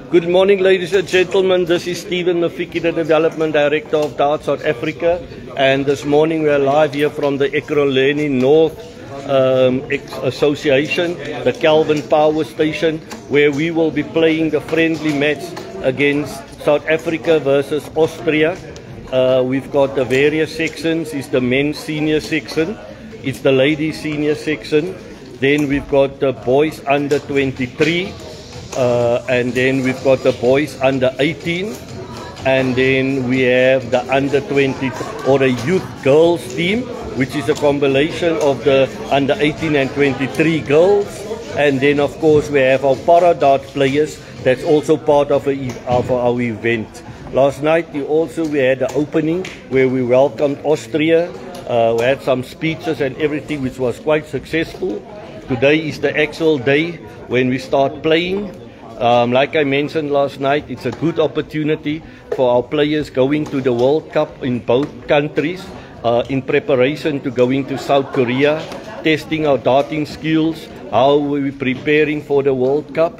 Good morning, ladies and gentlemen. This is Stephen Mafiki, the Development Director of Dart South Africa. And this morning we are live here from the Ekurhuleni North Association, the Calvin Power Station, where we will be playing the friendly match against South Africa versus Austria. We've got the various sections. It's the men's senior section, it's the ladies senior section, then we've got the boys under 23, and then we've got the boys under 18, and then we have the under 20 or the youth girls team, which is a combination of the under 18 and 23 girls. And then of course we have our para dart players. That's also part of our event. Last night we had the opening where we welcomed Austria. We had some speeches and everything, which was quite successful. Today is the actual day when we start playing. Like I mentioned last night, it's a good opportunity for our players going to the World Cup in both countries, in preparation to going to South Korea, testing our darting skills, how we're preparing for the World Cup.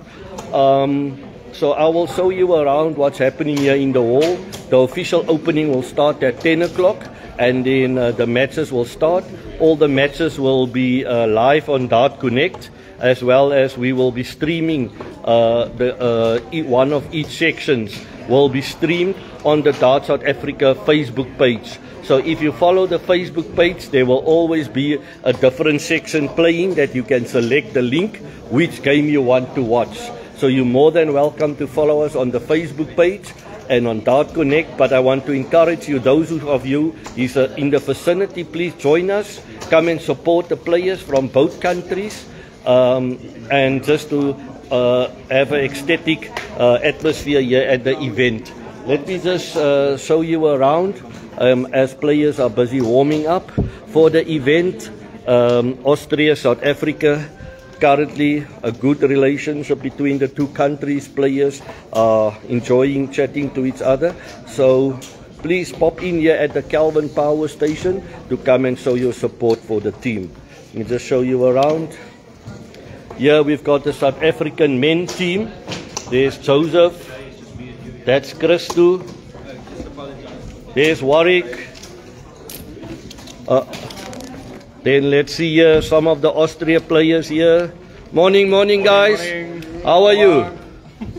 So I will show you around what's happening here in the hall. The official opening will start at 10 o'clock, and then the matches will start. All the matches will be live on Dart Connect, as well as we will be streaming one of each sections will be streamed on the Dart South Africa Facebook page. So if you follow the Facebook page, there will always be a different section playing that you can select the link which game you want to watch. So you're more than welcome to follow us on the Facebook page and on Dart Connect. But I want to encourage you, those of you who's in the vicinity, please join us. Come and support the players from both countries, and just to have an ecstatic atmosphere here at the event. Let me just show you around as players are busy warming up for the event. Austria, South Africa. Currently a good relationship between the two countries. Players are enjoying chatting to each other. So please pop in here at the Calvin Power Station to come and show your support for the team. Let me just show you around. Here we've got the South African men's team. There's Joseph. That's Christo. There's Warwick. Then let's see here some of the Austria players here. Morning, guys. Morning. How are you?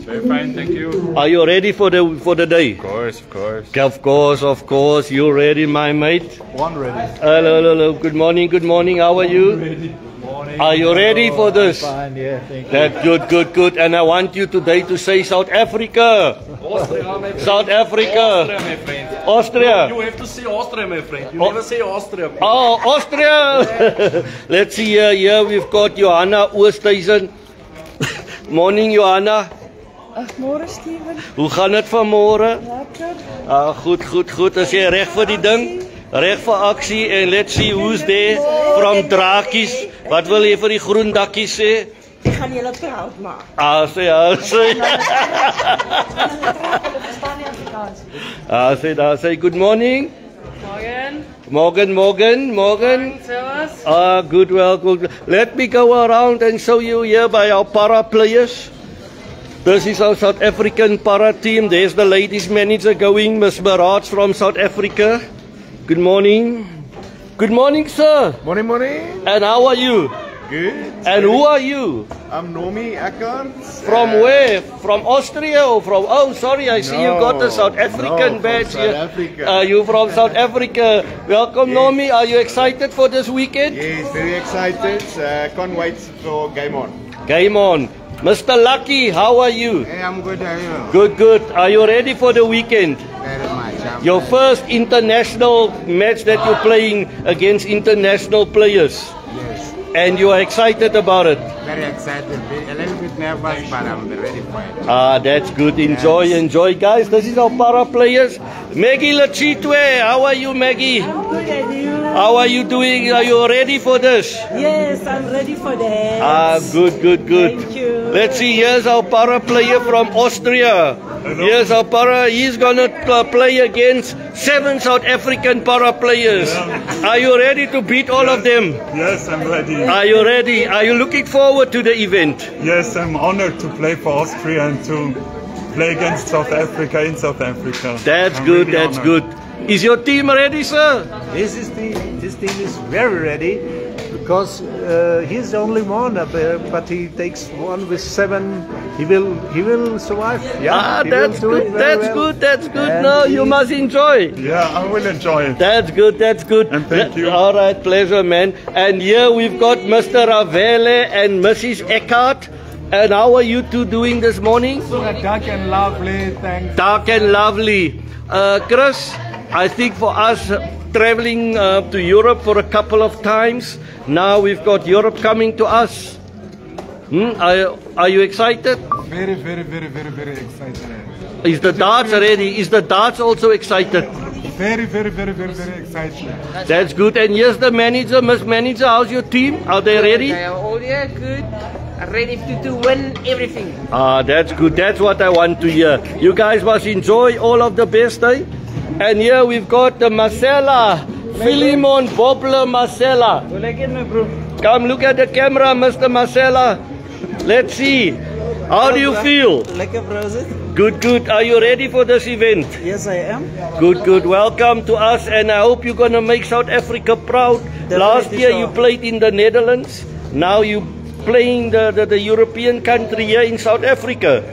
Very fine, thank you. Are you ready for the day? Of course. Of course. You ready, my mate? One ready. Hello. Good morning. How are you? Ready. Morning. Are you ready for this? Fine, yeah, thank you. That's good. And I want you today to say South Africa. Austria, my friend. South Africa. Austria, my friend. Austria. You have to say Austria, my friend. You never say Austria. Oh, Austria. Let's see here we've got Johanna Oosthuizen. Morning, Johanna. Môre Steven. Hoe gaan dit vanmôre? Lekker. Goed. As jy reg vir die ding, reg vir aksie, en let's see who's there from Drakies. Wat wil jy vir die groen dakkies sê? Ek gaan julle proud maak. Sê. Say good morning. Morgen. Good. Let me go around and show you here by our para players. This is our South African para team. There's the ladies manager going, Miss Baraj from South Africa. Good morning. Good morning, sir. Morning. And how are you? Good. And who are you? I'm Nomi Eckert. From where? From Austria or from... Oh, sorry, I see you got the South African badge here. South Africa. You from South Africa. Welcome, yes. Nomi. Are you excited for this weekend? Yes, very excited. Can't wait for game on. Game on. Mr. Lucky, how are you? Hey, I'm good. How are you? Good. Are you ready for the weekend? Very much. Your first international match that you're playing against international players. Yes. And you are excited about it? Very excited. A little bit nervous, but I'm ready for it. That's good. Enjoy, guys. This is our para players. Maggie Lachitwe, how are you, Maggie? I'm good, and you? How are you doing? Are you ready for this? Yes, I'm ready for that. Good. Thank you. Let's see, here's our para player from Austria. Yes, our para, he's gonna play against 7 South African para players. Are you ready to beat all of them? Yes, I'm ready. Are you ready? Are you looking forward to the event? Yes, I'm honored to play for Austria and to play against South Africa in South Africa. That's I'm good, really that's honored. good. Is your team ready, sir? This team is very ready because he's the only one, but he takes one with 7. He will survive. Yeah, That's good, that's good, that's good. No, you must enjoy. Yeah, I will enjoy it. That's good, that's good. And thank you. All right, pleasure, man. And here we've got Mr. Ravele and Mrs. Eckhart. And how are you two doing this morning? Dark and lovely, thanks. Dark and lovely. Chris, I think for us traveling to Europe for a couple of times, now we've got Europe coming to us. Are you excited? Very, very, very, very, very excited. Is the darts ready? Is the darts also excited? Very, very, very, very, very excited. That's good. And here's the manager. Miss Manager, how's your team? Are they ready? They are all here, good. Ready to win everything. That's good. That's what I want to hear. You guys must enjoy all of the best, eh? And here we've got the Marcella. Philemon Bobler Marcella. Come look at the camera, Mr. Marcella. Let's see. How do you feel? Lekker bro, is it? Good, good. Are you ready for this event? Yes, I am. Good, good. Welcome to us, and I hope you're going to make South Africa proud. Last year you played in the Netherlands. Now you playing the European country here in South Africa.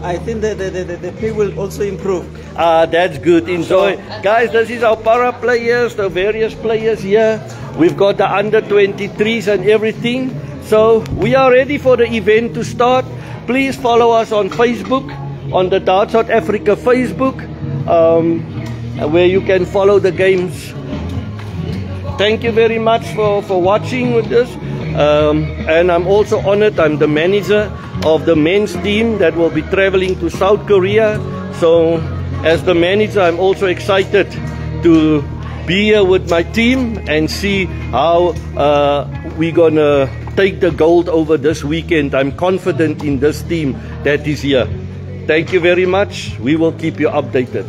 I think that the play will also improve. That's good. Enjoy. Guys, this is our para players, the various players here. We've got the under 23s and everything. So we are ready for the event to start. Please follow us on Facebook, on the Darts South Africa Facebook, where you can follow the games. Thank you very much for watching with this. And I'm also honored. I'm the manager of the men's team that will be traveling to South Korea. So as the manager, I'm also excited to be here with my team and see how we're gonna take the gold over this weekend. I'm confident in this team that is here. Thank you very much. We will keep you updated.